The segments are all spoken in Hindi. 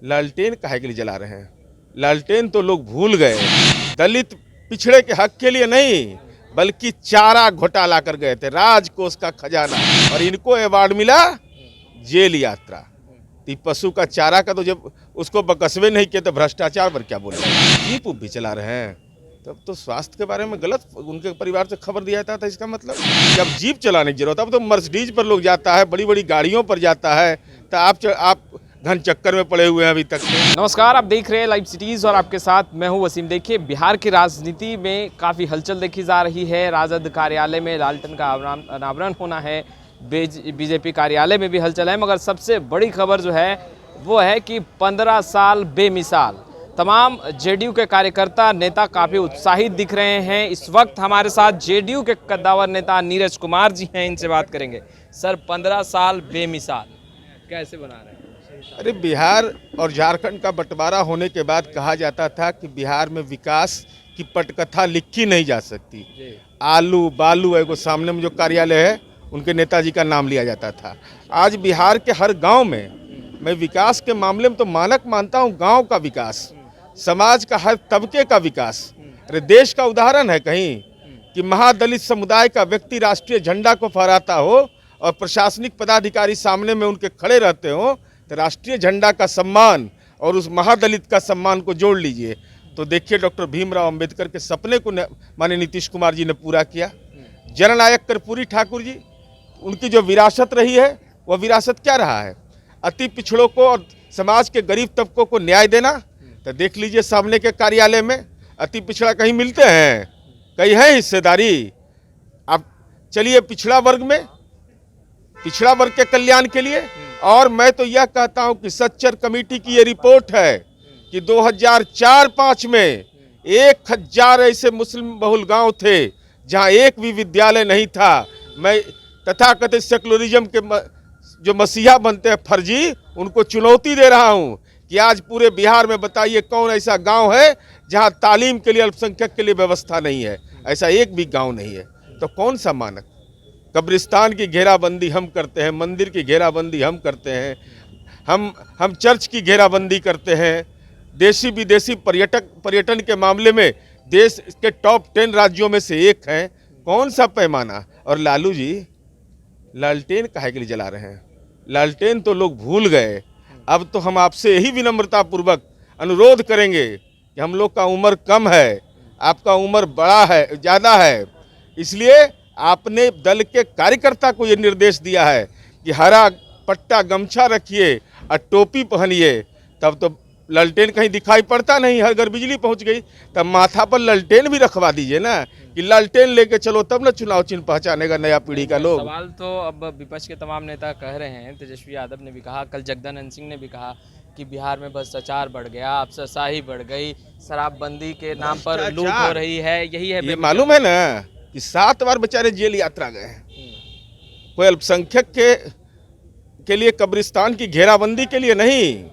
लालटेन काहे के लिए जला रहे हैं? लालटेन तो लोग भूल गए। दलित पिछड़े के हक के लिए नहीं, बल्कि चारा घोटाला कर गए थे, राजकोष का खजाना, और इनको अवार्ड मिला जेल यात्रा। तो पशु का चारा का तो जब उसको बकसवे नहीं किए तो भ्रष्टाचार पर क्या बोले? जीप भी चला रहे हैं, तब तो स्वास्थ्य के बारे में गलत उनके परिवार से खबर दिया जाता था। इसका मतलब जब जीप चलाने की जरूरत, अब तो मर्सिडीज पर लोग जाता है, बड़ी बड़ी गाड़ियों पर जाता है, तो आप घन चक्कर में पड़े हुए हैं अभी तक। नमस्कार, आप देख रहे हैं लाइव सिटीज़ और आपके साथ मैं हूं वसीम। देखिए, बिहार की राजनीति में काफ़ी हलचल देखी जा रही है। राजद कार्यालय में लालटेन का अनावरण होना है, बीजेपी कार्यालय में भी हलचल है, मगर सबसे बड़ी खबर जो है वो है कि 15 साल बेमिसाल। तमाम जेडीयू के कार्यकर्ता नेता काफ़ी उत्साहित दिख रहे हैं। इस वक्त हमारे साथ जेडीयू के कद्दावर नेता नीरज कुमार जी हैं, इनसे बात करेंगे। सर, 15 साल बेमिसाल कैसे बना रहे हैं? अरे, बिहार और झारखंड का बंटवारा होने के बाद कहा जाता था कि बिहार में विकास की पटकथा लिखी नहीं जा सकती। आलू बालू एगो सामने में जो कार्यालय है, उनके नेताजी का नाम लिया जाता था। आज बिहार के हर गांव में मैं विकास के मामले में तो मानक मानता हूं, गांव का विकास, समाज का हर तबके का विकास। अरे, देश का उदाहरण है कहीं कि महादलित समुदाय का व्यक्ति राष्ट्रीय झंडा को फहराता हो और प्रशासनिक पदाधिकारी सामने में उनके खड़े रहते हो, तो राष्ट्रीय झंडा का सम्मान और उस महादलित का सम्मान को जोड़ लीजिए तो देखिए डॉक्टर भीमराव अंबेडकर के सपने को माननीय नीतीश कुमार जी ने पूरा किया। जननायक कर्पूरी ठाकुर जी, उनकी जो विरासत रही है, वह विरासत क्या रहा है? अति पिछड़ों को और समाज के गरीब तबकों को न्याय देना। तो देख लीजिए सामने के कार्यालय में अति पिछड़ा कहीं मिलते हैं, कहीं है हिस्सेदारी? आप चलिए पिछड़ा वर्ग में, पिछड़ा वर्ग के कल्याण के लिए। और मैं तो यह कहता हूं कि सच्चर कमेटी की ये रिपोर्ट है कि 2004-05 में 1000 ऐसे मुस्लिम बहुल गांव थे जहां एक भी विद्यालय नहीं था। मैं तथाकथित सेकुलरिज्म के जो मसीहा बनते हैं फर्जी, उनको चुनौती दे रहा हूं कि आज पूरे बिहार में बताइए कौन ऐसा गांव है जहां तालीम के लिए अल्पसंख्यक के लिए व्यवस्था नहीं है? ऐसा एक भी गाँव नहीं है। तो कौन सा मानक? कब्रिस्तान की घेराबंदी हम करते हैं, मंदिर की घेराबंदी हम करते हैं, हम चर्च की घेराबंदी करते हैं। देशी विदेशी पर्यटन के मामले में देश के टॉप 10 राज्यों में से एक हैं। कौन सा पैमाना? और लालू जी लालटेन काहे के लिए जला रहे हैं? लालटेन तो लोग भूल गए। अब तो हम आपसे यही विनम्रतापूर्वक अनुरोध करेंगे कि हम लोग का उम्र कम है, आपका उम्र बड़ा है, ज़्यादा है, इसलिए आपने दल के कार्यकर्ता को ये निर्देश दिया है कि हरा पट्टा गमछा रखिए और टोपी पहनिए। तब तो लालटेन कहीं दिखाई पड़ता नहीं, हर घर बिजली पहुंच गई। तब माथा पर लालटेन भी रखवा दीजिए ना, कि लालटेन लेके चलो, तब ना चुनाव चिन्ह पहचानेगा नया पीढ़ी का लोग। सवाल तो अब विपक्ष के तमाम नेता कह रहे हैं, तेजस्वी यादव ने भी कहा, कल जगदानंद सिंह ने भी कहा कि बिहार में भ्रष्टाचार बढ़ गया, अफसरशाही बढ़ गई, शराबबंदी के नाम पर लूट हो रही है। यही है, ये मालूम है ना कि 7 बार बेचारे जेल यात्रा गए हैं। कोई अल्पसंख्यक के लिए कब्रिस्तान की घेराबंदी के लिए नहीं,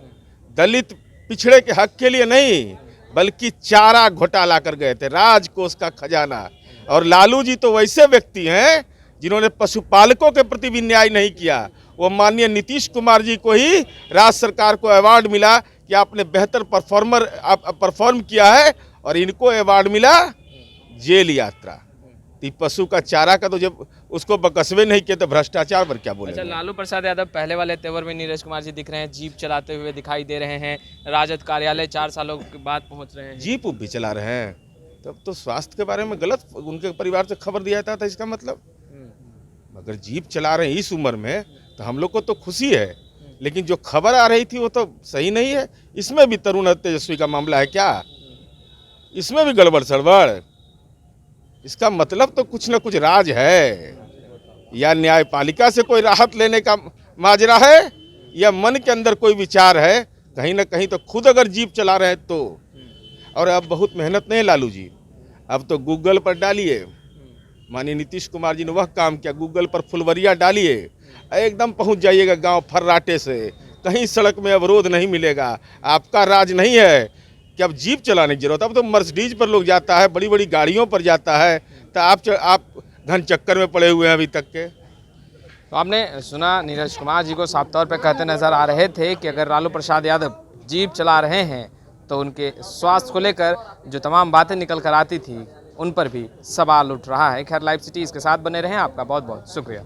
दलित पिछड़े के हक के लिए नहीं, बल्कि चारा घोटाला कर गए थे, राजकोष का खजाना। और लालू जी तो वैसे व्यक्ति हैं जिन्होंने पशुपालकों के प्रति भी न्याय नहीं किया। वो माननीय नीतीश कुमार जी को ही राज्य सरकार को अवार्ड मिला कि आपने बेहतर परफॉर्म किया है, और इनको अवार्ड मिला जेल यात्रा। तो पशु का चारा का तो जब उसको बकसवे नहीं किए तो भ्रष्टाचार पर क्या बोले? अच्छा, लालू प्रसाद यादव पहले वाले तेवर में नीरज कुमार जी दिख रहे हैं, जीप चलाते हुए दिखाई दे रहे हैं। राजद कार्यालय 4 सालों के बाद पहुंच रहे हैं, जीप भी चला रहे हैं, तब तो स्वास्थ्य के बारे में गलत उनके परिवार से खबर दिया जाता था। इसका मतलब अगर जीप चला रहे हैं इस उम्र में तो हम लोग को तो खुशी है, लेकिन जो खबर आ रही थी वो तो सही नहीं है। इसमें भी तरुण तेजस्वी का मामला है क्या? इसमें भी गड़बड़ सड़बड़? इसका मतलब तो कुछ न कुछ राज है, या न्यायपालिका से कोई राहत लेने का माजरा है, या मन के अंदर कोई विचार है। कहीं ना कहीं तो खुद अगर जीप चला रहे हैं तो। और अब बहुत मेहनत नहीं लालू जी, अब तो गूगल पर डालिए, माननीय नीतीश कुमार जी ने वह काम किया, गूगल पर फुलवरिया डालिए, एकदम पहुंच जाइएगा गांव फर्राटे से, कहीं सड़क में अवरोध नहीं मिलेगा। आपका राज नहीं है कि अब जीप चलाने की जरूरत, अब तो मर्सिडीज पर लोग जाता है, बड़ी बड़ी गाड़ियों पर जाता है, तो आप घन चक्कर में पड़े हुए हैं अभी तक के। तो आपने सुना नीरज कुमार जी को साफ तौर पर कहते नजर आ रहे थे कि अगर लालू प्रसाद यादव जीप चला रहे हैं तो उनके स्वास्थ्य को लेकर जो तमाम बातें निकल कर आती थी उन पर भी सवाल उठ रहा है। खैर, लाइव सिटीज़ के साथ बने रहें, आपका बहुत बहुत शुक्रिया।